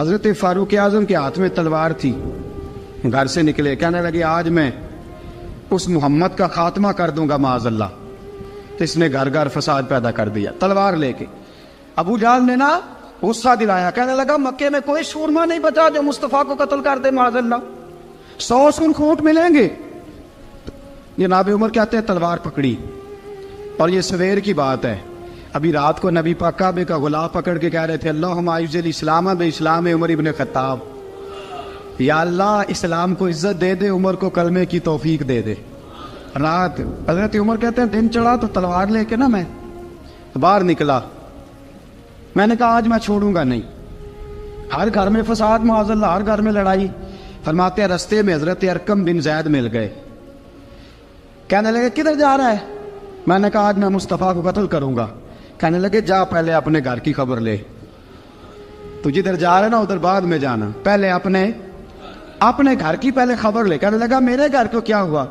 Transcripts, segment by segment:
حضرت فاروق اعظم کے ہاتھ میں تلوار تھی، گھر سے نکلے، کہنے لگے آج میں اس محمد کا خاتمہ کر دوں گا معاذ اللہ. تو اس نے گھر گھر فساد پیدا کر دیا تلوار لے کے. ابو جہل نے نا غصہ دلایا، کہنے لگا مکے میں کوئی سورما نہیں بچا جو مصطفیٰ کو قتل کر دے معاذ اللہ، 100 سن کھوٹ ملیں گے. جناب عمر کہتے ہیں تلوار پکڑی، اور یہ سویر کی بات ہے. ابھی رات کو نبی پاک کعبے کا غلاف پکڑ کے کہہ رہے تھے اللہم اعز الاسلام باسلام عمر ابن خطاب، یا اللہ اسلام کو عزت دے دے، عمر کو کلمے کی توفیق دے دے. رات حضرت عمر کہتے ہیں دن چڑھا تو تلوار لے کے نا میں باہر نکلا. میں نے کہا آج میں چھوڑوں گا نہیں. ہر گھر میں فساد معاذ اللہ، ہر گھر میں لڑائی. فرماتے ہیں رستے میں حضرت ارقم بن زید مل گئے، کہنے لگے کدھر جا رہا ہے؟ میں نے کہا آج میں مصطفیٰ کو قتل کروں گا. کہنے لگے جا پہلے اپنے گھر کی خبر لے، تو جدھر جا رہے نا ادھر بعد میں جانا، پہلے اپنے گھر کی پہلے خبر لے. کہنے لگا میرے گھر کو کیا ہوا؟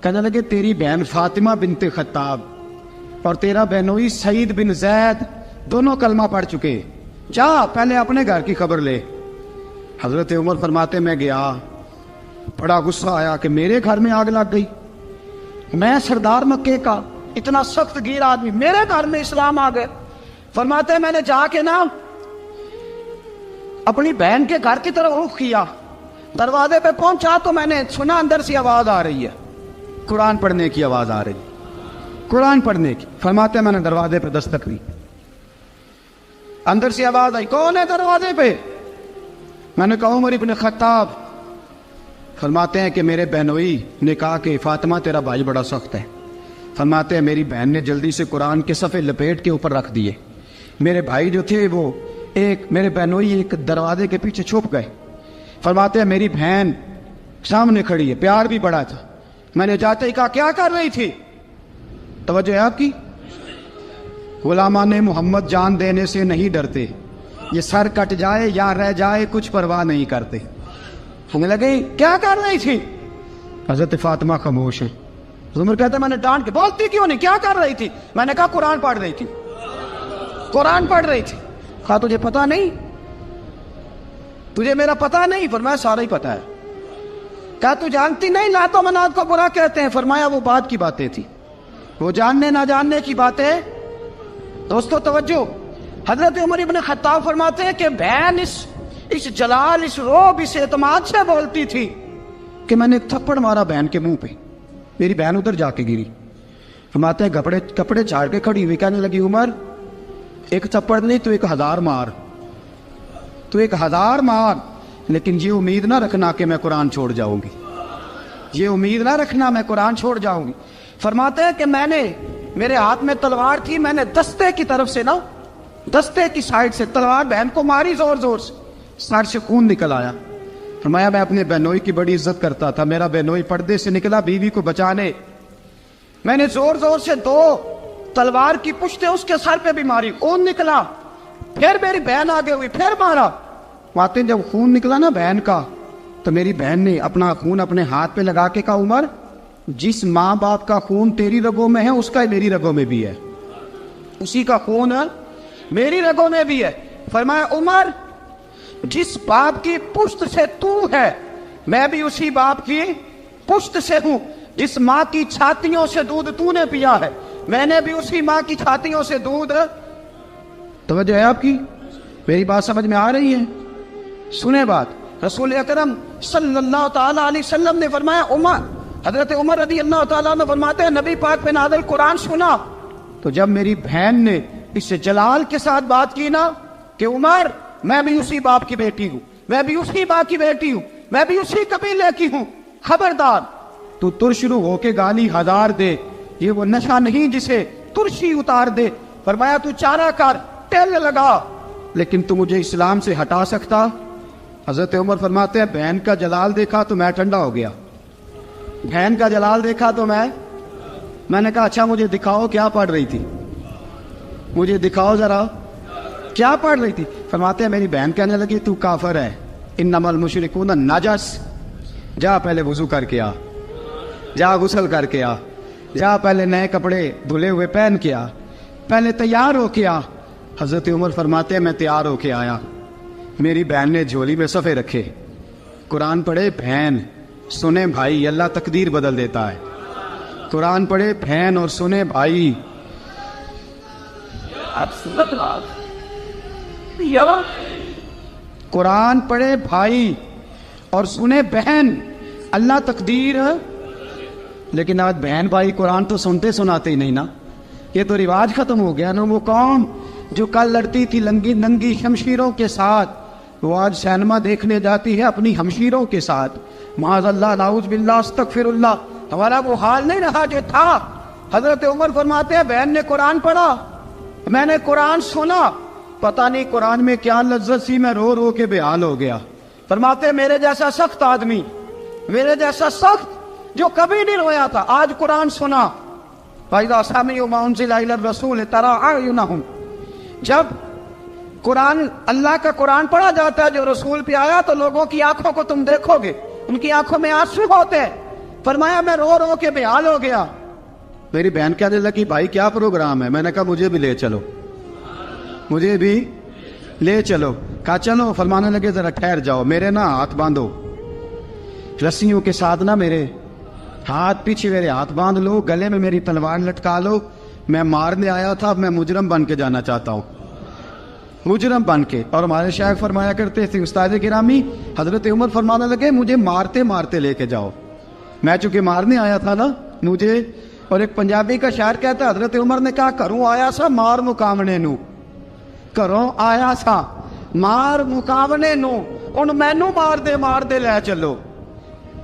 کہنے لگے تیری بہن فاطمہ بنت خطاب اور تیرا بہنوئی سعید بن زید دونوں کلمہ پڑھ چکے، جا پہلے اپنے گھر کی خبر لے. حضرت عمر فرماتے میں گیا، بڑا غصہ آیا کہ میرے گھر میں آگ لگ گئی، میں سردار مکے کا اتنا سخت گیر آدمی، میرے گھر میں اسلام آ گئے. فرماتے ہیں میں نے جا کے نا اپنی بہن کے گھر کی طرف رخ کیا، دروازے پہ پہنچا تو میں نے سنا اندر سے آواز آ رہی ہے، قرآن پڑھنے کی آواز آ رہی، قرآن پڑھنے کی. فرماتے ہیں میں نے دروازے پہ دستک دی، اندر سے آواز آئی کون ہے دروازے پہ؟ میں نے کہا عمر ابن خطاب. فرماتے ہیں کہ میرے بہنوئی نے کہا کہ فاطمہ تیرا بھائی بڑا سخت ہے. فرماتے ہیں میری بہن نے جلدی سے قرآن کے صفحے لپیٹ کے اوپر رکھ دیے. میرے بھائی جو تھے وہ میرے بہنوئی ایک دروازے کے پیچھے چھپ گئے. فرماتے ہیں میری بہن سامنے کھڑی ہے، پیار بھی بڑا تھا. میں نے جاتے ہی کہا کیا کر رہی تھی؟ توجہ ہے آپ کی؟ غلامان محمد جان دینے سے نہیں ڈرتے، یہ سر کٹ جائے یا رہ جائے کچھ پرواہ نہیں کرتے. ہمیں لگے کیا کر رہی تھی؟ حضرت فاطمہ خاموش ہے. عمر کہتا ہے میں نے ڈانٹ کے، بولتی کیوں نہیں، کیا کر رہی تھی؟ میں نے کہا قرآن پڑھ رہی تھی، قرآن پڑھ رہی تھی. کہا تجھے پتا نہیں، تجھے میرا پتا نہیں؟ فرمایا سارا ہی پتا ہے. کہا تو جانتی نہیں لات و منات کو برا کہتے ہیں؟ فرمایا وہ بعد کی باتیں تھی، وہ جاننے نہ جاننے کی باتیں. دوستو توجہ، حضرت عمر ابن خطاب فرماتے ہیں کہ بہن اس جلال، اس روب، اس اعتماد سے بولتی تھی کہ میں نے ایک تھپڑ مارا بہن کے منہ پہ، میری بہن ادھر جا کے گری. فرماتے ہیں کپڑے جھاڑ کے کھڑی ہوئی کہنے لگی عمر ایک تھپڑ نہیں تو 1000 مار، تو 1000 مار، لیکن یہ امید نہ رکھنا کہ میں قرآن چھوڑ جاؤں گی، یہ امید نہ رکھنا میں قرآن چھوڑ جاؤں گی. فرماتے ہیں کہ میرے ہاتھ میں تلوار تھی، میں نے دستے کی طرف سے نا، دستے کی سائڈ سے تلوار بہن کو ماری زور زور سے، سر سے خون نکل آیا. فرمایا میں اپنے بہنوئی کی بڑی عزت کرتا تھا، میرا بہنوئی پردے سے نکلا بیوی کو بچانے، میں نے زور زور سے 2 تلوار کی پشتیں اس کے سر پہ بھی ماری، خون نکلا. پھر میری بہن آگے ہوئی، پھر مارا. واقعی جب خون نکلا نا بہن کا تو میری بہن نے اپنا خون اپنے ہاتھ پہ لگا کے کہا عمر جس ماں باپ کا خون تیری رگوں میں ہے اس کا میری رگوں میں بھی ہے، اسی کا خون میری رگوں میں بھی ہے. فرمایا عمر جس باپ کی پشت سے تو ہے میں بھی اسی باپ کی پشت سے ہوں، جس ماں کی چھاتیوں سے دودھ تو نے پیا ہے میں نے بھی اسی ماں کی چھاتیوں سے دودھ. توجہ ہے آپ کی؟ میری بات سمجھ میں آ رہی ہے؟ سنیں بات، رسول اکرم صلی اللہ تعالی علیہ وسلم نے فرمایا حضرت عمر رضی اللہ تعالیٰ عنہ فرماتے ہیں نبی پاک پہ نازل قرآن سنا تو جب میری بہن نے اس جلال کے ساتھ بات کی نا کہ عمر میں بھی اسی باپ کی بیٹی ہوں، میں بھی اسی ماں کی بیٹی ہوں، میں بھی اسی قبیلے کی ہوں، خبردار تو ترشرو ہو کے گالی 1000 دے، یہ وہ نشہ نہیں جسے ترشی اتار دے. فرمایا تو چارہ کر، ٹیل لگا، لیکن تو مجھے اسلام سے ہٹا سکتا؟ حضرت عمر فرماتے ہیں بہن کا جلال دیکھا تو میں ٹھنڈا ہو گیا، بہن کا جلال دیکھا تو میں نے کہا اچھا مجھے دکھاؤ کیا پڑھ رہی تھی، مجھے دکھاؤ ذرا کیا پڑھ رہی تھی. فرماتے ہیں میری بہن کہنے لگی تو کافر ہے، انما المشرکون نجس، جا پہلے وضو کر کے آ، جا غسل کر کے آ، جا پہلے نئے کپڑے دھلے ہوئے پہن کے آ، پہلے تیار ہو کے آ. حضرت عمر فرماتے ہیں میں تیار ہو کے آیا. میری بہن نے جھولی میں صفحے رکھے، قرآن پڑھے بہن، سنے بھائی، اللہ تقدیر بدل دیتا ہے۔ قرآن پڑھے بہن اور سنے بھائی، قرآن پڑھے بھائی اور سنے بہن، اللہ تقدیر۔ لیکن آج بہن بھائی قرآن تو سنتے سناتے ہی نہیں نا، یہ تو رواج ختم ہو گیا نا۔ وہ قوم جو کل لڑتی تھی ننگی شمشیروں کے ساتھ، وہ آج سینما دیکھنے جاتی ہے اپنی ہمشیروں کے ساتھ۔ معاذ اللہ، نعوذ باللہ، استغفر اللہ۔ ہمارا وہ حال نہیں رہا جو تھا۔ حضرت عمر فرماتے ہیں بہن نے قرآن پڑھا، میں نے قرآن سنا، پتہ نہیں قرآن میں کیا لذت سی، میں رو رو کے بے حال ہو گیا۔ فرماتے ہیں میرے جیسا سخت آدمی، میرے جیسا سخت جو کبھی نہیں رویا تھا، آج قرآن سنا۔ فَإِذَا سَمِعُوا مَا أُنزِلَ إِلَى الرَّسُولِ تَرَىٰ أَعْيُنَهُمْ، جب قرآن، اللہ کا قرآن پڑھا جاتا ہے جو رسول پہ آیا، تو لوگوں کی آنکھوں کو تم دیکھو گے، ان کی آنکھوں میں آنسو ہوتے ہیں۔ فرمایا میں رو رو کے بے حال ہو گیا۔ میری بہن کہنے لگی بھائی کیا پروگرام ہے؟ میں نے کہا مجھے بھی لے چلو، مجھے بھی لے چلو۔ کہا چلو۔ فرمانے لگے ذرا ٹھہر جاؤ، میرے نا ہاتھ باندھو رسیوں کے ساتھ، نا میرے ہاتھ پیچھے میرے ہاتھ باندھ لو، گلے میں میری تلوار لٹکا لو، میں مارنے آیا تھا، اب میں مجرم بن کے جانا چاہتا ہوں، مجرم بن کے۔ اور ہمارے شیخ فرمایا کرتے تھے استاد گرامی، حضرت عمر فرمانے لگے مجھے مارتے مارتے لے کے جاؤ، میں چونکہ مارنے آیا تھا نا مجھے۔ اور ایک پنجابی کا شاعر کہتا ہے حضرت عمر نے کہا گھروں آیا سا مار مکاونے نو، گھروں آیا سا مار مکاونے نو، ان مینو مار دے لے چلو،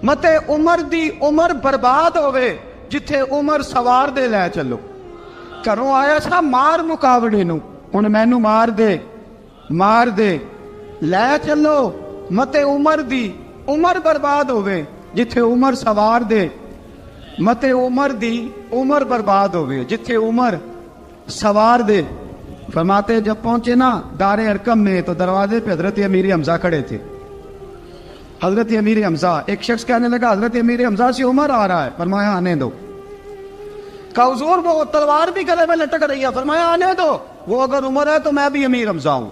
متے عمر دی عمر برباد ہوئے جتھے عمر سوار دے لے چلو۔ گھروں آیا سا مار مکاونے نو، ان مینو مار دے لے چلو، متے عمر دی عمر برباد ہوئے جتھے عمر سوار دے، متے عمر دی عمر برباد ہوئے جتھے عمر سوار دے۔ فرماتے جب پہنچے نا دار ارقم میں تو دروازے پہ حضرت امیر حمزہ کھڑے تھے۔ حضرت امیر حمزہ، ایک شخص کہنے لگا حضرت امیر حمزہ سے عمر آ رہا ہے، فرمایا آنے دو۔ کہا حضور وہ تلوار بھی گلے میں لٹک رہی ہے، فرمایا آنے دو، وہ اگر عمر ہے تو میں بھی امیر حمزہ ہوں،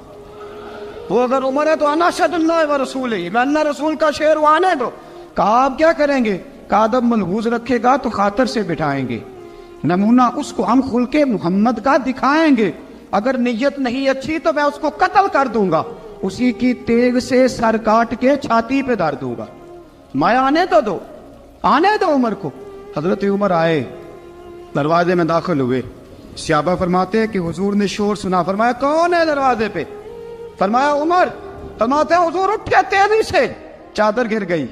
وہ اگر عمر ہے تو انا اشہد اللہ و رسولہ، میں اللہ رسول کا شعر ہوں، آنے دو۔ کہا آپ کیا کریں گے؟ کہا ادب ملحوظ رکھے گا تو خاطر سے بٹھائیں گے، نمونہ اس کو ہم خلق محمد کا دکھائیں گے، اگر نیت نہیں اچھی تو میں اس کو قتل کر دوں گا، اسی کی تیغ سے سر کاٹ کے چھاتی پہ دھر دوں گا، میں آنے تو دو، آنے دو عمر کو۔ حضرت عمر آئے، دروازے میں داخل ہوئے، صحابہ فرماتے ہیں کہ حضور نے شور سنا، فرمایا کون ہے دروازے پہ؟ فرمایا عمر۔ فرماتے ہیں حضور اٹھے تیزی سے، چادر گر گئی،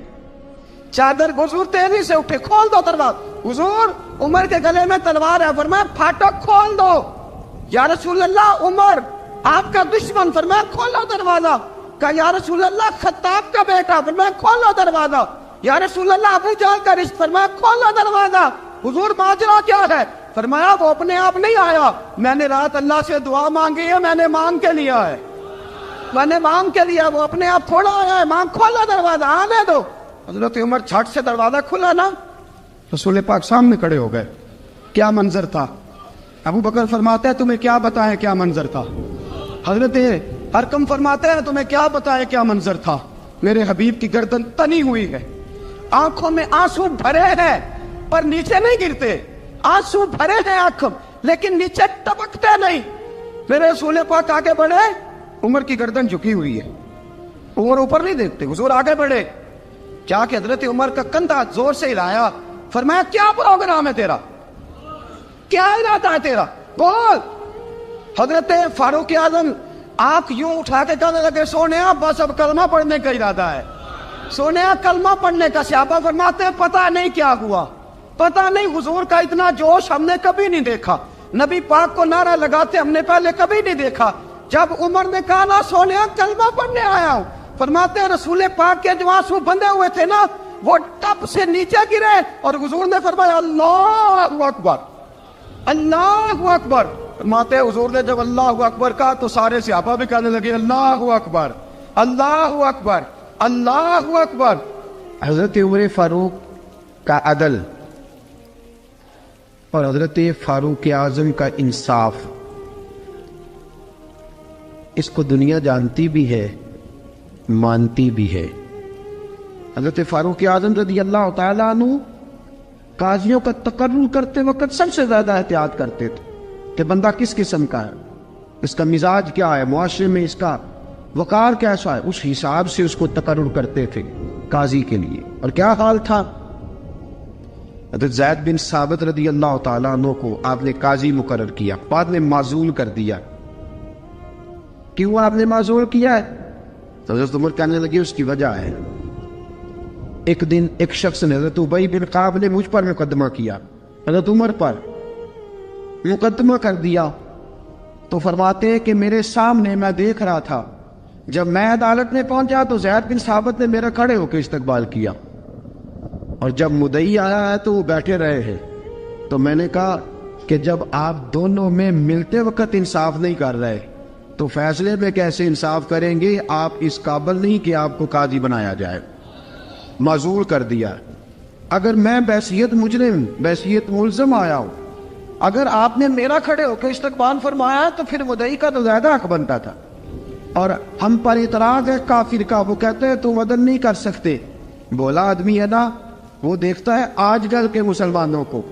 چادر، حضور تیزی سے اٹھے، کھول دو دروازہ۔ حضور عمر کے گلے میں تلوار ہے، فرمایا پھاٹک کھول دو۔ یا رسول اللہ عمر آپ کا دشمن، فرمایا کھولو دروازہ۔ کہا یا رسول اللہ خطاب کا بیٹا، فرمایا کھولو دروازہ۔ یا رسول اللہ ابو جہل کا رشت، فرمایا کھولو دروازہ۔ حضور ماجرا کیا ہے؟ فرمایا وہ اپنے آپ نہیں آیا، میں نے رات اللہ سے دعا مانگی ہے، میں نے مانگ کے لیا ہے، میں نے مانگ کے لیا، وہ اپنے آپ تھوڑا آیا ہے، مانگ کھولو دروازہ، آنے دو۔ حضرت عمر جھٹ سے دروازہ کھلا نا، رسول پاک سامنے کھڑے ہو گئے۔ کیا منظر تھا؟ ابو بکر فرماتے ہیں تمہیں کیا بتائیں کیا منظر تھا؟ حضرت ارقم فرماتے ہیں تمہیں کیا بتائیں کیا منظر تھا؟ میرے حبیب کی گردن تنی ہوئی ہے، آنکھوں میں آنسو بھرے ہیں پر نیچے نہیں گرتے، آنسو بھرے ہیں آنکھوں لیکن نیچے ٹپکتے نہیں۔ میرے رسول پاک آگے بڑھے، عمر کی گردن جھکی ہوئی ہے، عمر اوپر نہیں دیکھتے، حضور آگے بڑھے، جا کے حضرت عمر کا کندھا زور سے ہلایا، فرمایا کیا پروگرام ہے تیرا، کیا ارادہ ہے تیرا، بول۔ حضرت فاروق اعظم آنکھ یوں اٹھا کے کہنے لگے سونیا بس اب کلمہ پڑھنے کا ارادہ ہے، سونیا کلمہ پڑھنے کا۔ صحابہ فرماتے ہیں پتہ نہیں کیا ہوا، پتہ نہیں، حضور کا اتنا جوش ہم نے کبھی نہیں دیکھا، نبی پاک کو نعرہ لگاتے ہم نے پہلے کبھی نہیں دیکھا۔ جب عمر نے کہا نا سونیا کلمہ پڑھنے آیا ہوں، فرماتے ہیں رسول پاک کے جو آنسو بندے ہوئے تھے نا وہ ٹپ سے نیچے گرے، اور حضور نے فرمایا اللہ اکبر، اللہ اکبر۔ فرماتے ہیں حضور نے جب اللہ اکبر کہا تو سارے صحابہ بھی کہنے لگے اللہ اکبر، اللہ اکبر، اللہ اکبر۔ حضرت عمر فاروق کا عدل اور حضرت فاروق اعظم کا انصاف، اس کو دنیا جانتی بھی ہے مانتی بھی ہے۔ حضرت فاروق اعظم رضی اللہ تعالیٰ عنہ قاضیوں کا تقرر کرتے وقت سب سے زیادہ احتیاط کرتے تھے کہ بندہ کس قسم کا ہے، اس کا مزاج کیا ہے، معاشرے میں اس کا وقار کیسا ہے، اس حساب سے اس کو تقرر کرتے تھے قاضی کے لیے۔ اور کیا حال تھا، حضرت زید بن ثابت رضی اللہ تعالیٰ عنہ کو آپ نے قاضی مقرر کیا، بعد میں معزول کر دیا۔ کیوں آپ نے معزول کیا ہے؟ تو حضرت عمر کہنے لگے اس کی وجہ ہے، ایک دن ایک شخص نے، حضرت ابی بن کعب نے مجھ پر مقدمہ کیا، حضرت عمر پر مقدمہ کر دیا، تو فرماتے ہیں کہ میرے سامنے میں دیکھ رہا تھا، جب میں عدالت میں پہنچا تو زید بن ثابت نے میرا کھڑے ہو کے استقبال کیا، اور جب مدعی آیا ہے تو وہ بیٹھے رہے ہیں۔ تو میں نے کہا کہ جب آپ دونوں میں ملتے وقت انصاف نہیں کر رہے تو فیصلے میں کیسے انصاف کریں گے، آپ اس قابل نہیں کہ آپ کو قاضی بنایا جائے، معزول کر دیا۔ اگر میں بحیثیت مجرم، بحیثیت ملزم آیا ہوں، اگر آپ نے میرا کھڑے ہو کے استقبال فرمایا تو پھر مدعی کا تو زیادہ حق بنتا تھا۔ اور ہم پر اعتراض ہے کافر کا، وہ کہتے ہیں تم عدل نہیں کر سکتے، بولا آدمی ہے نا، وہ دیکھتا ہے آج کل کے مسلمانوں کو،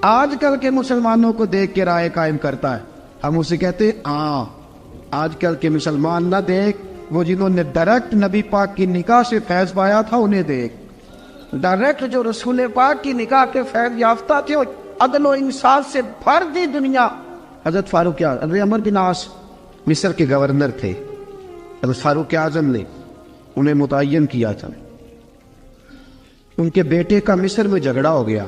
آج کل کے مسلمانوں کو دیکھ کے رائے قائم کرتا ہے۔ ہم اسے کہتے ہیں ہاں آج کل کے مسلمان نہ دیکھ، وہ جنہوں نے ڈائریکٹ نبی پاک کی نکاح سے فیض پایا تھا انہیں دیکھ، ڈائریکٹ جو رسول پاک کی نکاح کے فیض یافتہ تھے، عدل و انصاف سے بھر دی دنیا۔ حضرت فاروق اعظم، عمر بن عاص مصر کے گورنر تھے، حضرت فاروق اعظم نے انہیں متعین کیا تھا۔ ان کے بیٹے کا مصر میں جھگڑا ہو گیا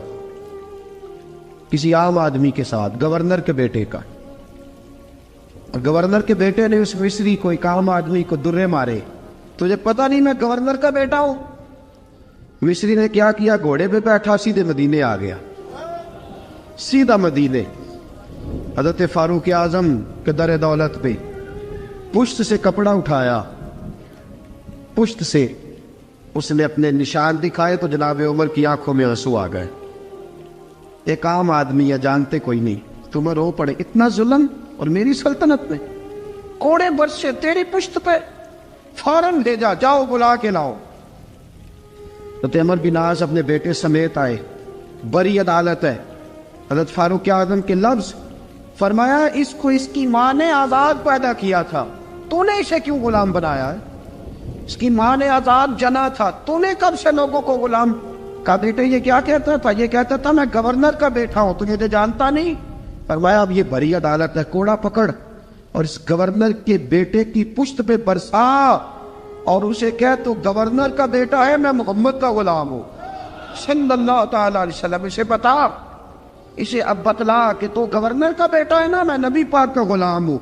کسی عام آدمی کے ساتھ، گورنر کے بیٹے کا، اور گورنر کے بیٹے نے اس مصری کو، ایک عام آدمی کو درے مارے، تجھے پتہ نہیں میں گورنر کا بیٹا ہوں؟ مصری نے کیا کیا، گھوڑے پہ بیٹھا سیدھے مدینے آ گیا، سیدھا مدینے۔ حضرت فاروق اعظم کے در دولت پہ پشت سے کپڑا اٹھایا، پشت سے اس نے اپنے نشان دکھائے تو جناب عمر کی آنکھوں میں آنسو آ گئے۔ ایک عام آدمی ہے، جانتے کوئی نہیں، تمہیں رو پڑے، اتنا ظلم، اور میری سلطنت میں کوڑے برسے تیری پشت پہ، فوراً لے جا، جاؤ بلا کے لاؤ۔ حضرت عمر بن عاص اپنے بیٹے سمیت آئے، بڑی عدالت ہے، حضرت فاروق اعظم کے لفظ، فرمایا اس کو اس کی ماں نے آزاد پیدا کیا تھا، تو نے اسے کیوں غلام بنایا ہے؟ اس کی ماں نے آزاد جنا تھا، تو نے کب سے لوگوں کو غلام؟ کہا بیٹے یہ کیا کہتا تھا؟ یہ کہتا تھا میں گورنر کا بیٹا ہوں، تجھے جانتا نہیں؟ فرمایا اب یہ بڑی عدالت ہے، کوڑا پکڑ اور اس گورنر کے بیٹے کی پشت پہ برسا اور اسے کہہ تو گورنر کا بیٹا ہے، میں محمد کا غلام ہوں صلی اللہ تعالی علیہ وسلم، اسے بتا، اسے اب بتلا کہ تو گورنر کا بیٹا ہے نا، میں نبی پاک کا غلام ہوں،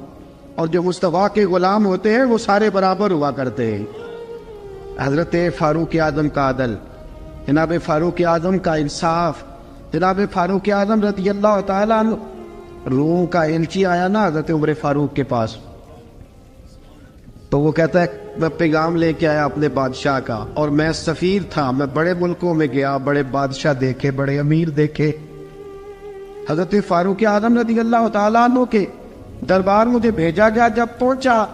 اور جو مصطفیٰ کے غلام ہوتے ہیں وہ سارے برابر ہوا کرتے ہیں۔ حضرت فاروق اعظم کا عدل، جناب فاروق اعظم کا انصاف، جناب فاروق اعظم رضی اللہ تعالیٰ عنہ، روم کا ایلچی آیا نا حضرت عمر فاروق کے پاس، تو وہ کہتا ہے میں پیغام لے کے آیا اپنے بادشاہ کا، اور میں سفیر تھا، میں بڑے ملکوں میں گیا، بڑے بادشاہ دیکھے، بڑے امیر دیکھے۔ حضرت فاروق اعظم رضی اللہ تعالیٰ عنہ کے دربار مجھے بھیجا گیا، جب پہنچا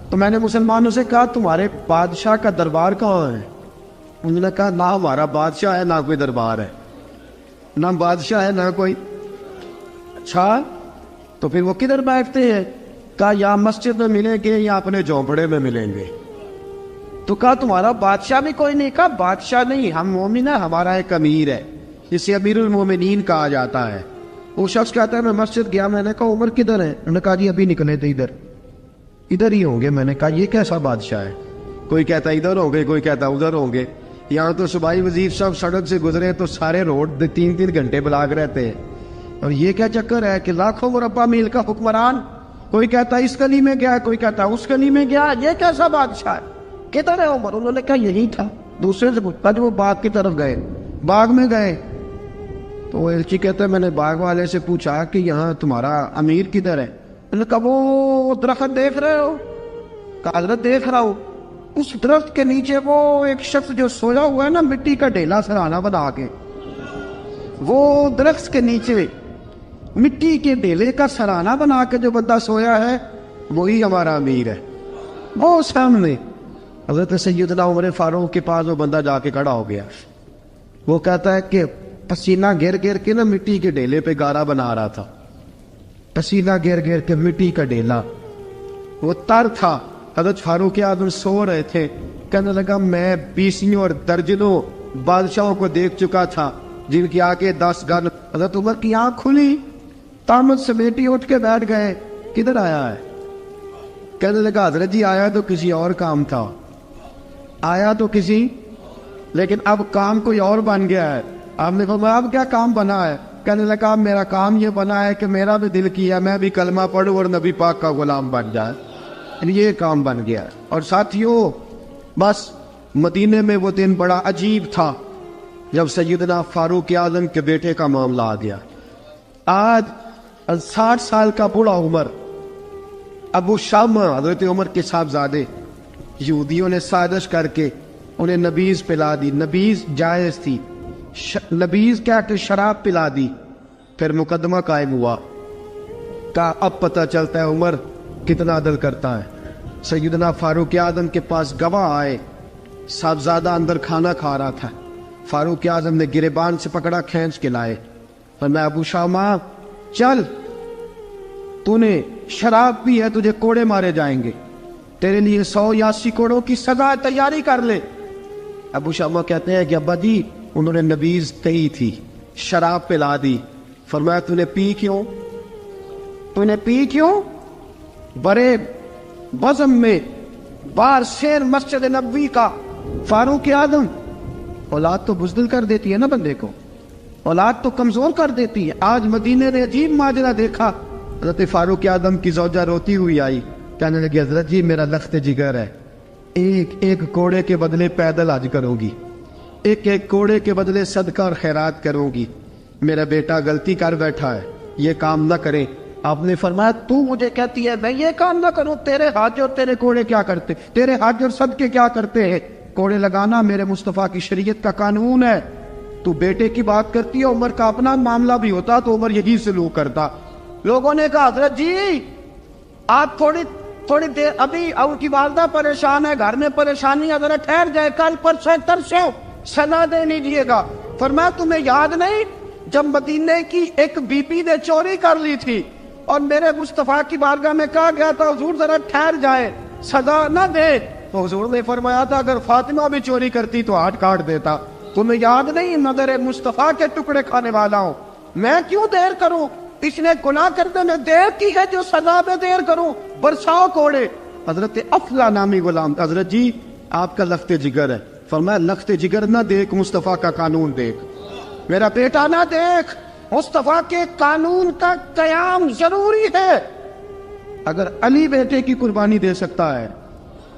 تو میں نے مسلمانوں سے کہا تمہارے بادشاہ کا دربار کہاں ہے؟ انہوں نے کہا نہ ہمارا بادشاہ ہے نہ کوئی دربار ہے، نہ بادشاہ ہے نہ کوئی۔ اچھا تو پھر وہ کدھر بیٹھتے ہیں؟ کہا یا مسجد میں ملیں گے یا اپنے جھونپڑے میں ملیں گے۔ تو کہا تمہارا بادشاہ بھی کوئی نہیں؟ کہا بادشاہ نہیں، ہم مومن ہیں، ہمارا ایک امیر ہے جسے امیر المومنین کہا جاتا ہے۔ وہ شخص کہتا ہے میں مسجد گیا، میں نے کہا عمر کدھر ہے؟ انہوں نے کہا جی ابھی نکلے تھے ادھر ہی ہوں گے۔ میں نے کہا یہ کیسا بادشاہ ہے؟ کوئی کہتا ادھر ہوں گے، کوئی کہتا ادھر ہوں گے۔ یہاں تو صوبائی وزیر صاحب سڑک سے گزرے تو سارے روڈ 3 گھنٹے بلاک رہتے ہیں، اور یہ کیا چکر ہے کہ لاکھوں مربع میل کا حکمران، کوئی کہتا اس گلی میں گیا، کوئی کہتا اس گلی میں گیا، یہ کیسا بادشاہ ہے؟ کدھر ہے عمر؟ انہوں نے کہا یہی تھا۔ دوسرے سے پوچھا جو وہ باغ کی طرف گئے، باغ میں گئے تو وہ ایلچی کہتا ہے میں نے باغ والے سے پوچھا کہ یہاں تمہارا امیر کدھر ہے؟ انہوں نے کہا وہ درخت دیکھ رہے ہو؟ کہا حضرت دیکھ رہا ہوں۔ اس درخت کے نیچے وہ ایک شخص جو سویا ہوا ہے نا، مٹی کا ڈھیلا سرہانہ بنا کے، وہ درخت کے نیچے مٹی کے ڈھیلے کا سرہانہ بنا کے جو بندہ سویا ہے وہی ہمارا امیر ہے۔ وہ سامنے حضرت سیدنا عمر فاروق کے پاس وہ بندہ جا کے کھڑا ہو گیا. وہ کہتا ہے کہ پسینہ گر گر کے نا مٹی کے ڈھیلے پہ گارا بنا رہا تھا. پسینہ گر گر کے مٹی کا ڈھیلا, وہ تر تھا. حضرت فاروق اعظم سو رہے تھے. کہنے لگا میں بیسیوں اور درجنوں بادشاہوں کو دیکھ چکا تھا جن کی آگے 10 گن. حضرت عمر کی آنکھ کھلی, تامت سے بیٹی اٹھ کے بیٹھ گئے. کدھر آیا ہے؟ کہنے لگا حضرت جی آیا تو کسی اور کام تھا, آیا تو کسی, لیکن اب کام کوئی اور بن گیا ہے. آپ نے فرمایا اب کیا کام بنا ہے؟ کہنے لگا میرا کام یہ بنا ہے کہ میرا بھی دل کیا میں بھی کلمہ پڑھوں اور نبی پاک کا غلام بن جائے. یہ کام بن گیا. اور ساتھیوں بس مدینے میں وہ دن بڑا عجیب تھا جب سیدنا فاروق اعظم کے بیٹے کا معاملہ آ گیا. آج 60 سال کا بوڑھا عمر, ابو شامہ حضرت عمر کے صاحبزادے, یہودیوں نے سازش کر کے انہیں نبیذ پلا دی. نبیذ جائز تھی, نبیذ کیا کہ شراب پلا دی. پھر مقدمہ قائم ہوا. کہا اب پتہ چلتا ہے عمر کتنا عدل کرتا ہے. سیدنا فاروق اعظم کے پاس گواہ آئے, صاحبزادہ اندر کھانا کھا رہا تھا. فاروق اعظم نے گریبان سے پکڑا, کھینچ کے لائے. فرمایا ابو شامہ چل, تو نے شراب پی ہے, تجھے کوڑے مارے جائیں گے, تیرے لیے 100 یا 80 کوڑوں کی سزا تیاری کر لے. ابو شامہ کہتے ہیں کہ ابا جی انہوں نے نبیذ کہی تھی, شراب پلا دی. فرمایا تو نے پی کیوں؟ تو نے پی کیوں؟ بڑے بزم میں بار شیر مسجد نبوی کا فاروق اعظم. اولاد تو بزدل کر دیتی ہے نا بندے کو, اولاد تو کمزور کر دیتی ہے. آج مدینے نے عجیب ماجرا دیکھا. حضرت فاروق اعظم کی زوجہ روتی ہوئی آئی, کہنے لگی حضرت جی میرا لخت جگر ہے, ایک کوڑے کے بدلے پیدل حج کروں گی, ایک کوڑے کے بدلے صدقہ اور خیرات کروں گی. میرا بیٹا غلطی کر بیٹھا ہے, یہ کام نہ کرے. آپ نے فرمایا تو مجھے کہتی ہے میں یہ کام نہ کروں؟ تیرے حج اور تیرے کوڑے کیا کرتے, تیرے حج اور صدقے کیا کرتے ہیں؟ کوڑے لگانا میرے مصطفیٰ کی شریعت کا قانون ہے. تو بیٹے کی بات کرتی ہے, عمر کا اپنا معاملہ بھی ہوتا تو عمر یہی سلوک کرتا. لوگوں نے کہا حضرت جی آپ تھوڑی دیر, ابھی ان کی والدہ پریشان ہے, گھر میں پریشانی ہے, ذرا ٹھہر جائے, کل پرسوں ترسوں سنا دے لیجیے گا. فرمایا تمہیں یاد نہیں جب مدینے کی ایک بی بی نے چوری کر لی تھی اور میرے مصطفیٰ کی بارگاہ میں کہا گیا تھا حضور ذرا ٹھہر جائے, سزا نہ دے, تو حضور نے فرمایا تھا اگر فاطمہ بھی چوری کرتی تو ہاتھ کاٹ دیتا. تمہیں یاد نہیں نظر مصطفیٰ کے ٹکڑے کھانے والا ہوں, میں کیوں دیر کروں؟ اس نے گناہ کرنے میں دیر کی ہے جو سزا میں دیر کروں, برساؤ کوڑے. حضرت افلا نامی غلام, حضرت جی آپ کا لخت جگر ہے. فرمایا لخت جگر نہ دیکھ, مصطفیٰ کا قانون دیکھ. میرا بیٹا نہ دیکھ, مصطفیٰ کے قانون کا قیام ضروری ہے. اگر علی بیٹے کی قربانی دے سکتا ہے,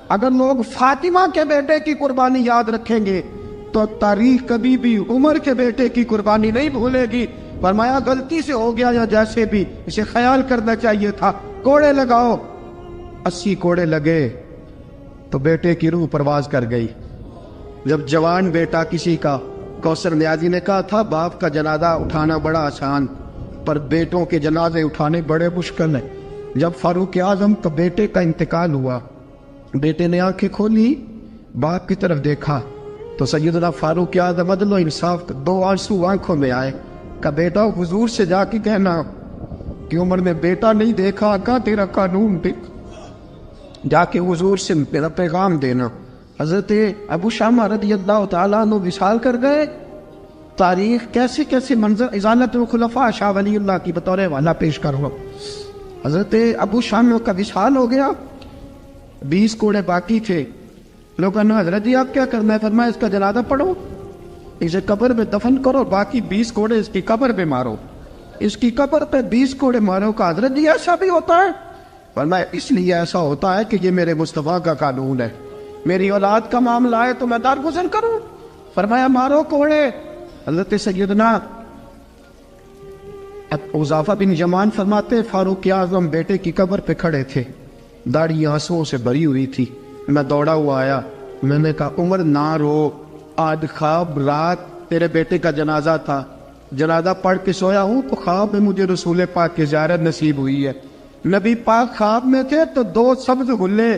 اگر لوگ فاطمہ کے بیٹے کی قربانی یاد رکھیں گے تو تاریخ کبھی بھی عمر کے بیٹے کی قربانی نہیں بھولے گی. فرمایا غلطی سے ہو گیا یا جیسے بھی, اسے خیال کرنا چاہیے تھا. کوڑے لگاؤ. 80 کوڑے لگے تو بیٹے کی روح پرواز کر گئی. جب جوان بیٹا کسی کا, کوثر نیازی نے کہا تھا باپ کا جنازہ اٹھانا بڑا آسان پر بیٹوں کے جنازے اٹھانے بڑے مشکل ہیں. جب فاروق اعظم کا بیٹے کا انتقال ہوا, بیٹے نے آنکھیں کھولی, باپ کی طرف دیکھا تو سیدنا فاروق اعظم عدل و انصاف 2 آنسو آنکھوں میں آئے. کہ بیٹا حضور سے جا کے کہنا کہ عمر نے بیٹا نہیں دیکھا, آقا تیرا قانون دیکھ, جا کے حضور سے میرا پیغام دینا. حضرت ابو شامہ رضی اللہ تعالیٰ عنہ وصال کر گئے. تاریخ کیسے کیسے منظر ازالت الخلفاء شاہ ولی اللہ کی بطور والا پیش کروں. حضرت ابو شامہ کا وصال ہو گیا, 20 کوڑے باقی تھے. لوگوں نے حضرت جی آپ کیا کرنا ہے؟ فرمایا اس کا جنازہ پڑھو, اسے قبر میں دفن کرو, باقی 20 کوڑے اس کی قبر پہ مارو, اس کی قبر پہ 20 کوڑے مارو. کا حضرت جی ایسا بھی ہوتا ہے؟ فرمایا اس لیے ایسا ہوتا ہے کہ یہ میرے مصطفیٰ کا قانون ہے, میری اولاد کا معاملہ ہے تو میں درگزر کروں. فرمایا مارو کوڑے. حضرت سیدنا حذیفہ بن یمان فرماتے فاروق اعظم بیٹے کی قبر پہ کھڑے تھے, داڑھی آنسوؤں سے بھری ہوئی تھی. میں دوڑا ہوا آیا, میں نے کہا عمر نہ رو, آج خواب رات تیرے بیٹے کا جنازہ تھا, جنازہ پڑھ کے سویا ہوں تو خواب میں مجھے رسول پاک کی زیارت نصیب ہوئی ہے. نبی پاک خواب میں تھے تو 2 سبز غلے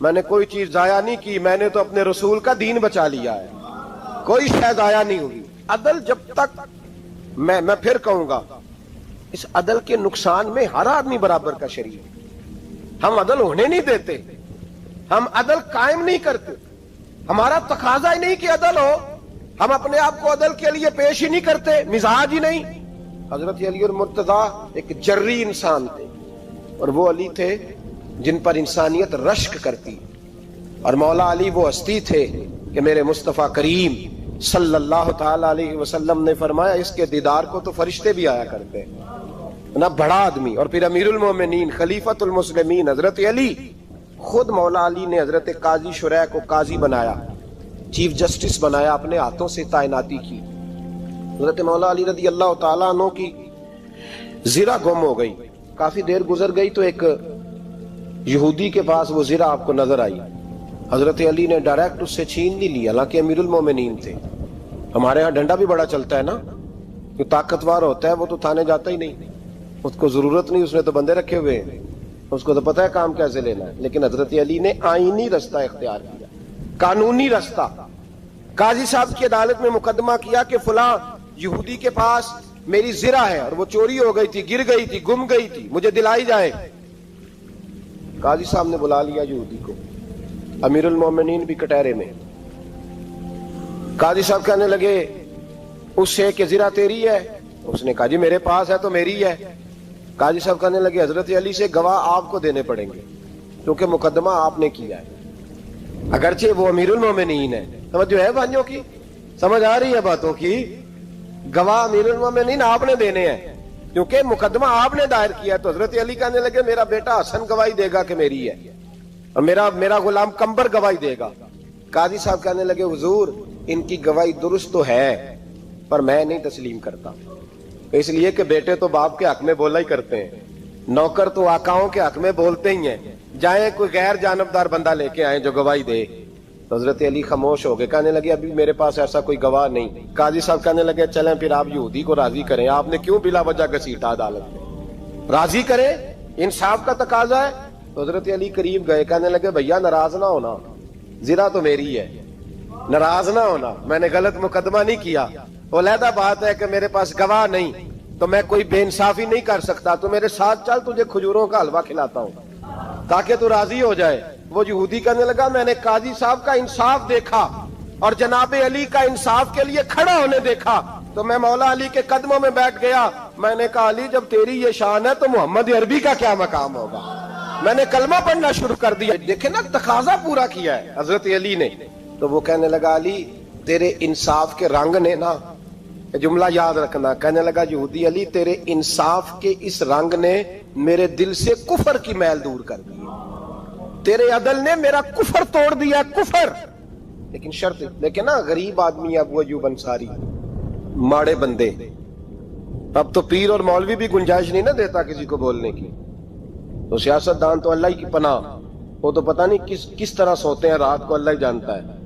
میں نے کوئی چیز ضائع نہیں کی, میں نے تو اپنے رسول کا دین بچا لیا ہے, کوئی شے ضائع نہیں ہوئی. عدل جب تک میں پھر کہوں گا, اس عدل کے نقصان میں ہر آدمی برابر کا شریک ہے. ہم عدل ہونے نہیں دیتے, ہم عدل قائم نہیں کرتے, ہمارا تقاضا ہی نہیں کہ عدل ہو, ہم اپنے آپ کو عدل کے لیے پیش ہی نہیں کرتے, مزاج ہی نہیں. حضرت علی المرتضیٰ ایک جری انسان تھے, اور وہ علی تھے جن پر انسانیت رشک کرتی, اور مولا علی وہ ہستی تھے کہ میرے مصطفیٰ کریم صلی اللہ تعالی علیہ وسلم نے فرمایا اس کے دیدار کو تو فرشتے بھی آیا کرتے ہیں. نہ بڑا آدمی, اور پھر امیر المومنین خلیفۃ المسلمین حضرت علی, خود مولا علی نے حضرت قاضی شریح کو قاضی بنایا, چیف جسٹس بنایا, اپنے ہاتھوں سے تعیناتی کی. حضرت مولا علی رضی اللہ تعالیٰ عنہ کی زرہ گم ہو گئی, کافی دیر گزر گئی تو ایک یہودی کے پاس وہ زرہ آپ کو نظر آئی. حضرت علی نے ڈائریکٹ اس سے چھین نہیں لیا, حالانکہ امیر المومنین تھے. ہمارے ہاں ڈنڈا بھی بڑا چلتا ہے نا, جو طاقتور ہوتا ہے وہ تو تھانے جاتا ہی نہیں, اس کو ضرورت نہیں, اس نے تو بندے رکھے ہوئے ہیں, اس کو تو پتہ ہے کام کیسے لینا ہے. لیکن حضرت علی نے آئینی رستہ اختیار کیا, قانونی رستہ. قاضی صاحب کی عدالت میں مقدمہ کیا کہ فلاں یہودی کے پاس میری زرہ ہے اور وہ چوری ہو گئی تھی, گر گئی تھی, گم گئی تھی, مجھے دلائی جائے. قاضی صاحب نے بلا لیا یہودی کو, امیر المومنین بھی کٹہرے میں. قاضی صاحب کہنے لگے اس سے کہ زرہ تیری ہے؟ اس نے کہا جی میرے پاس ہے تو میری ہے. قاضی صاحب کہنے لگے حضرت علی سے گواہ آپ کو دینے پڑیں گے کیونکہ مقدمہ آپ نے کیا ہے, اگرچہ وہ امیر المومنین ہے. سمجھ جو ہے بھائیوں کی, سمجھ آ رہی ہے باتوں کی؟ گواہ امیر المومنین آپ نے دینے ہیں کیونکہ مقدمہ آپ نے دائر کیا. تو حضرت علی کہنے لگے میرا بیٹا حسن گواہی دے گا کہ میری ہے, اور میرا غلام کمبر گواہی دے گا. قاضی صاحب کہنے لگے حضور ان کی گواہی درست تو ہے پر میں نہیں تسلیم کرتا, اس لیے کہ بیٹے تو باپ کے حق میں بولا ہی کرتے ہیں, نوکر تو آقاؤں کے حق میں بولتے ہی ہیں, جائیں کوئی غیر جانبدار بندہ لے کے آئیں جو گواہی دے. تو حضرت علی خاموش ہو گئے, کہنے لگے ابھی میرے پاس ایسا کوئی گواہ نہیں. قاضی صاحب کہنے لگے چلیں پھر آپ یہودی کو راضی کریں, آپ نے کیوں بلا وجہ گھسیٹا عدالت میں, راضی کریں, انصاف کا تقاضا ہے. تو حضرت علی قریب گئے, کہنے لگے بھیا ناراض نہ ہونا, زرہ تو میری ہے, ناراض نہ ہونا, میں نے غلط مقدمہ نہیں کیا. علیحدہ بات ہے کہ میرے پاس گواہ نہیں تو میں کوئی بے انصافی نہیں کر سکتا, تو میرے ساتھ چل تجھے کھجوروں کا حلوہ کھلاتا ہوں تاکہ تو راضی ہو جائے. وہ یہودی کہنے لگا میں نے قاضی صاحب کا انصاف دیکھا اور جناب علی کا انصاف کے لیے کھڑا ہونے دیکھا تو میں مولا علی کے قدموں میں بیٹھ گیا. میں نے کہا علی جب تیری یہ شان ہے تو محمد عربی کا کیا مقام ہوگا. میں نے کلمہ پڑھنا شروع کر دیا. دیکھیں نا تقاضا پورا کیا ہے حضرت علی نے. تو وہ کہنے لگا علی تیرے انصاف کے رنگ نے نا, جملہ یاد رکھنا, کہنے لگا یہودی علی تیرے انصاف کے اس رنگ نے میرے دل سے کفر کی میل دور کر دی, تیرے عدل نے میرا کفر توڑ دیا, کفر. لیکن شرط دیکھیں نا, غریب آدمی ابو ایوب انصاری, ماڑے بندے, اب تو پیر اور مولوی بھی گنجائش نہیں نہ دیتا کسی کو بولنے کی, تو سیاست دان تو اللہ ہی کی پناہ, وہ تو پتہ نہیں کس طرح سوتے ہیں رات کو, اللہ ہی جانتا ہے,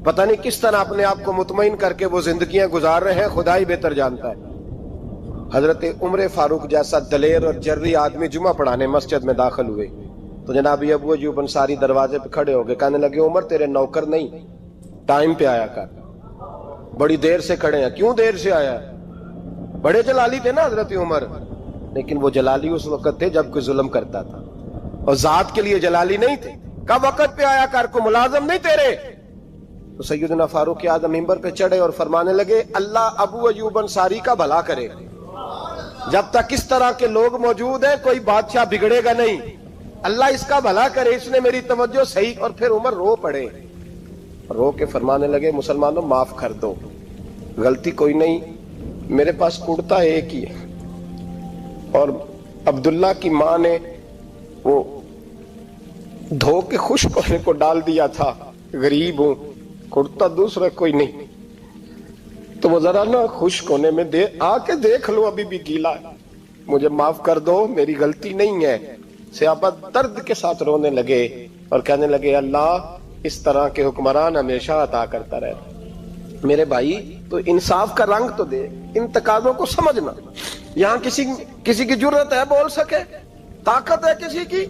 پتہ نہیں کس طرح اپنے آپ کو مطمئن کر کے وہ زندگیاں گزار رہے ہیں, خدا ہی بہتر جانتا ہے. حضرت عمر فاروق جیسا دلیر اور جرری آدمی جمعہ پڑھانے مسجد میں داخل ہوئے تو جناب ابو ایوب انصاری دروازے پہ کھڑے ہو گئے, کہنے لگے عمر تیرے نوکر نہیں, ٹائم پہ آیا کر, بڑی دیر سے کھڑے ہیں. کیوں دیر سے آیا؟ بڑے جلالی تھے نا حضرت عمر, لیکن وہ جلالی اس وقت تھے جب کوئی ظلم کرتا تھا, اور ذات کے لیے جلالی نہیں تھے. کب وقت پہ آیا کر, کو ملازم نہیں تیرے. تو سیدنا فاروق اعظم منبر پہ چڑھے اور فرمانے لگے اللہ ابو ایوب انصاری کا بھلا کرے, جب تک اس طرح کے لوگ موجود ہیں کوئی بادشاہ بگڑے گا نہیں, اللہ اس کا بھلا کرے, اس نے میری توجہ صحیح. اور پھر عمر رو پڑے, رو کے فرمانے لگے مسلمانوں معاف کر دو, غلطی کوئی نہیں, میرے پاس کرتا ایک ہی ہے, اور عبداللہ کی ماں نے وہ دھو کے خشک ہونے کو ڈال دیا تھا, غریب ہوں, کرتا دوسرا کوئی نہیں, تو وہ ذرا نا خشک ہونے میں آ کے دیکھ لو ابھی بھی گیلا ہے, مجھے معاف کر دو, میری غلطی نہیں ہے. صحابہ درد کے ساتھ رونے لگے اور کہنے لگے اللہ اس طرح کے حکمران ہمیشہ عطا کرتا رہتا. میرے بھائی تو انصاف کا رنگ تو دے, ان تقاضوں کو سمجھنا. یہاں کسی کی جرت ہے بول سکے, طاقت ہے کسی کی,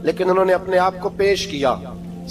لیکن انہوں نے اپنے آپ کو پیش کیا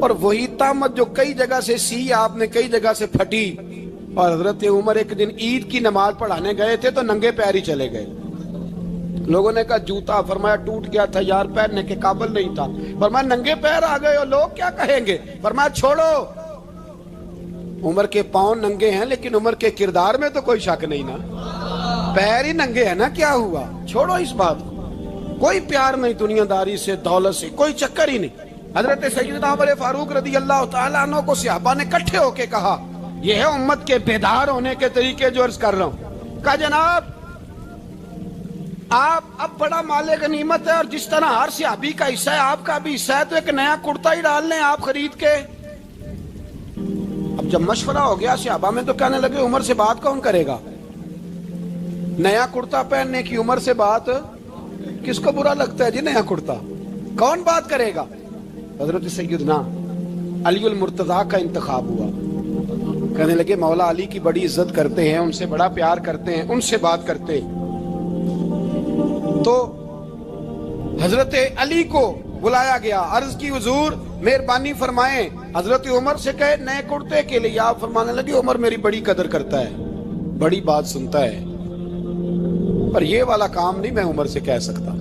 اور وہی تامت جو کئی جگہ سے سی آپ نے کئی جگہ سے پھٹی. اور حضرت عمر ایک دن عید کی نماز پڑھانے گئے تھے تو ننگے پیر ہی چلے گئے. لوگوں نے کہا جوتا، فرمایا ٹوٹ گیا تھا یار، پہننے کے قابل نہیں تھا. فرمایا ننگے پیر آ گئے ہو، لوگ کیا کہیں گے؟ فرمایا چھوڑو، عمر کے پاؤں ننگے ہیں لیکن عمر کے کردار میں تو کوئی شک نہیں نا. پیر ہی ننگے ہیں نا، کیا ہوا؟ چھوڑو اس بات کو. کوئی پیار نہیں دنیا داری سے، دولت سے، کوئی چکر ہی نہیں. حضرت سیدنا عمر فاروق رضی اللہ تعالیٰ عنہ کو صحابہ نے کٹھے ہو کے کہا، یہ ہے امت کے بیدار ہونے کے طریقے جو عرض کر رہا ہوں. کہا جناب آپ اب بڑا مال غنیمت ہے اور جس طرح ہر صحابی کا حصہ ہے آپ کا بھی حصہ ہے، تو ایک نیا کرتا ہی ڈال لیں آپ خرید کے. اب جب مشورہ ہو گیا صحابہ میں تو کہنے لگے عمر سے بات کون کرے گا؟ نیا کرتا پہننے کی عمر سے بات کس کو برا لگتا ہے جی؟ نیا کرتا کون بات کرے گا؟ حضرت سیدنا علی المرتضیٰ کا انتخاب ہوا. کہنے لگے مولا علی کی بڑی عزت کرتے ہیں، ان سے بڑا پیار کرتے ہیں، ان سے بات کرتے. تو حضرت علی کو بلایا گیا، عرض کی حضور مہربانی فرمائیں حضرت عمر سے کہے نئے کرتے کے لیے. آپ فرمانے لگے عمر میری بڑی قدر کرتا ہے، بڑی بات سنتا ہے، پر یہ والا کام نہیں میں عمر سے کہہ سکتا،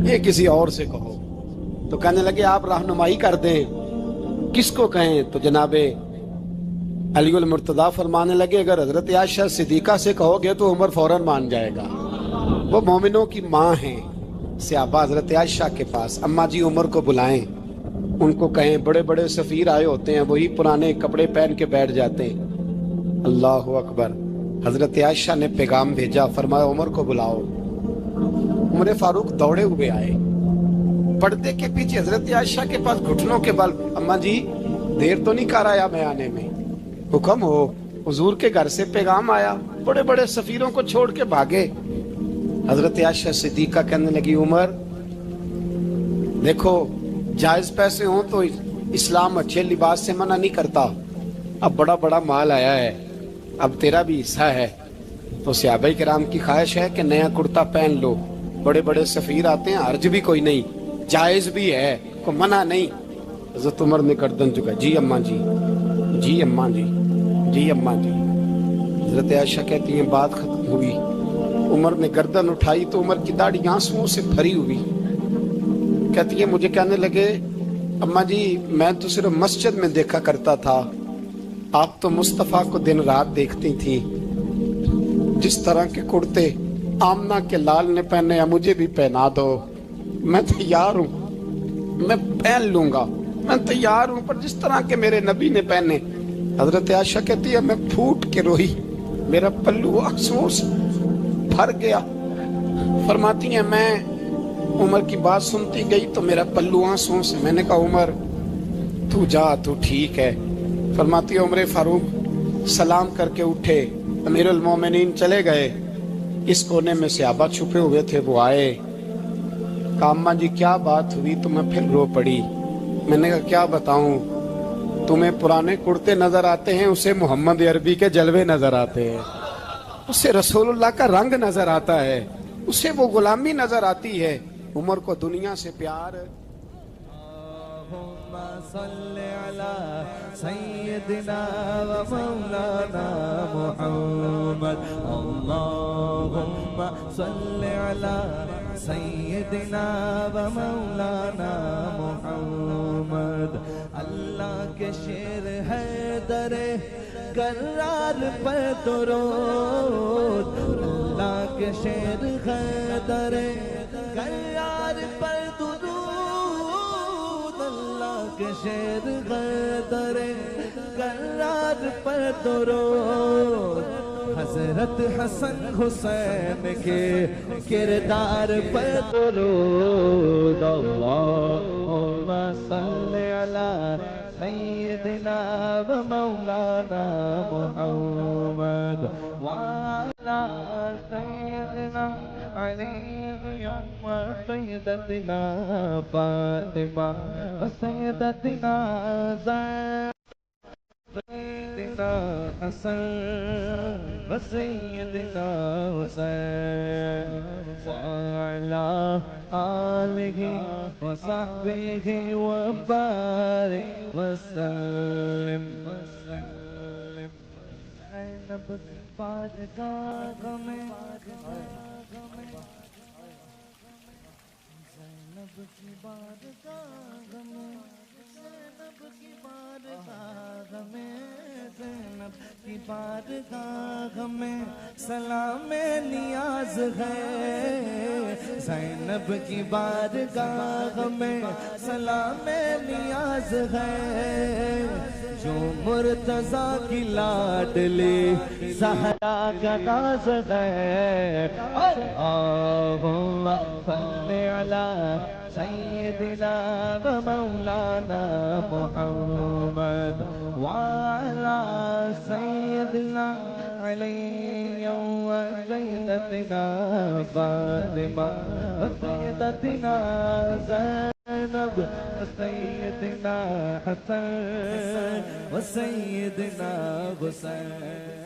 یہ کسی اور سے کہو. تو کہنے لگے آپ رہنمائی کر دیں کس کو کہیں. تو جناب علی المرتضیٰ فرمانے لگے اگر حضرت عائشہ صدیقہ سے کہو گے تو عمر فوراً مان جائے گا، وہ مومنوں کی ماں ہیں. صحابہ حضرت عائشہ کے پاس، اماں جی عمر کو بلائیں، ان کو کہیں بڑے بڑے سفیر آئے ہوتے ہیں، وہی پرانے کپڑے پہن کے بیٹھ جاتے ہیں. اللہ اکبر. حضرت عائشہ نے پیغام بھیجا، فرمایا عمر کو بلاؤ. عمر فاروق دوڑے ہوئے آئے، پردے کے پیچھے حضرت عائشہ کے پاس گھٹنوں کے بل. اماں جی دیر تو نہیں کر آیا میں آنے میں؟ حکم ہو. حضور کے گھر سے پیغام آیا، بڑے بڑے سفیروں کو چھوڑ کے بھاگے. حضرت عائشہ صدیقہ کہنے لگی عمر دیکھو جائز پیسے ہوں تو اسلام اچھے لباس سے منع نہیں کرتا، اب بڑا بڑا مال آیا ہے، اب تیرا بھی حصہ ہے، تو صحابہ کرام کی خواہش ہے کہ نیا کرتا پہن لو. بڑے بڑے سفیر آتے ہیں، حرج بھی کوئی نہیں، جائز بھی ہے، کوئی منع نہیں. حضرت عمر نے گردن جھکا، جی اماں جی، جی اماں جی، جی اماں جی. حضرت عائشہ کہتی ہیں بات ختم ہوئی. عمر نے گردن اٹھائی تو عمر کی داڑھی آنسوؤں سے بھری ہوئی. کہتی ہے مجھے کہنے لگے اماں جی میں تو صرف مسجد میں دیکھا کرتا تھا، آپ تو مصطفیٰ کو دن رات دیکھتی تھی. جس طرح کے کرتے آمنہ کے لال نے پہنے ہیں مجھے بھی پہنا دو، میں تیار ہوں، میں پہن لوں گا، میں تیار ہوں، پر جس طرح کے میرے نبی نے پہنے. حضرت عائشہ کہتی ہے میں پھوٹ کے روئی، میرا پلو آنسوؤں سے بھر گیا. فرماتی ہیں میں عمر کی بات سنتی گئی تو میرا پلو آنسوؤں سے. میں نے کہا عمر تو جا، تو ٹھیک ہے. فرماتی ہے عمر فاروق سلام کر کے اٹھے، امیر المومنین چلے گئے. اس کونے میں صحابہ چھپے ہوئے تھے، وہ آئے. کہا اماں جی کیا بات ہوئی؟ تو میں پھر رو پڑی. میں نے کہا کیا بتاؤں، تمہیں پرانے کرتے نظر آتے ہیں، اسے محمد عربی کے جلوے نظر آتے ہیں، اسے رسول اللہ کا رنگ نظر آتا ہے، اسے وہ غلامی نظر آتی ہے. عمر کو دنیا سے پیار. اللہم صل علی سیدنا و مولانا محمد. اللہم صل علی سیدنا و مولانا محمد. اللہ کے شیر ہے در کرار پر درود، اللہ کے شیر ہے در کرار پر درود، اللہ کے شیر ہے در کرار پر درود. حضرت حسن حسین کے کردار پر درود. اللہم صل علی سیدنا و مولانا محمد وعلی سیدنا علی و سیدتنا فاطمہ و سیدتنا زینب سیدنا حسن و سیدنا حسین وعلی آلہ وصحبہ وبارک وسلم زینب کی بارگاہ میں زینب کی بارگاہ میں زینب کی بارگاہ میں زینب کی بارگاہ میں سلام نیاز ہے زینب کی بارگاہ میں سلام نیاز ہے جو مرتضیٰ کی لاڈلی زہرا کا ناز ہے اللہم صل علی سیدنا و مولانا محمد وعلى سيدنا علي وسيدتنا فاطمة وسيدتنا زينب وسيدنا حسن وسيدنا حسين